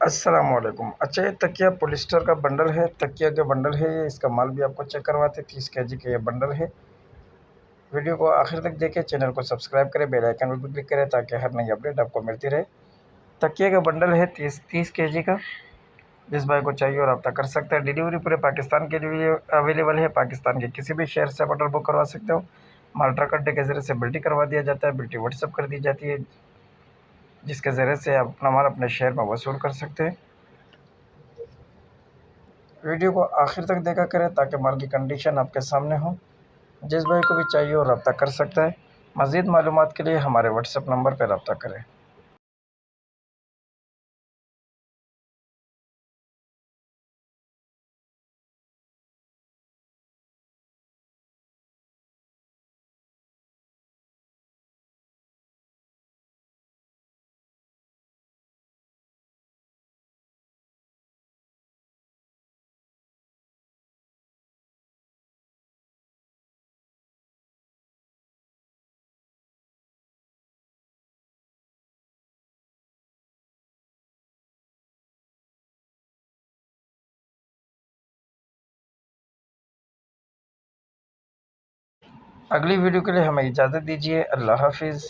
अस्सलामुअलैकुम। अच्छा, ये तकिया पॉलिस्टर का बंडल है, तकिया का बंडल है ये। इसका माल भी आपको चेक करवाते हैं। 30 केजी का ये बंडल है। वीडियो को आखिर तक देखें, चैनल को सब्सक्राइब करें, बेल आइकन पर क्लिक करें ताकि हर नई अपडेट आपको मिलती रहे। तकिया का बंडल है 30 केजी का। जिस भाई को चाहिए और रब्ता कर सकते हैं। डिलीवरी पूरे पाकिस्तान के लिए अवेलेबल है। पाकिस्तान के किसी भी शहर से आप ऑर्डर बुक करवा सकते हो। माल ट्रक अड्डे के ज़रिए से बिल्टी करवा दिया जाता है, बिल्टी व्हाट्सअप कर दी जाती है, जिसके ज़रिए से आप अपना माल अपने शहर में वसूल कर सकते हैं। वीडियो को आखिर तक देखा करें ताकि माल की कंडीशन आपके सामने हो। जिस भाई को भी चाहिए वो रब्ता कर सकता है। मज़ीद मालूमात के लिए हमारे व्हाट्सएप नंबर पर रब्ता करें। अगली वीडियो के लिए हमें इजाज़त दीजिए। अल्लाह हाफिज़।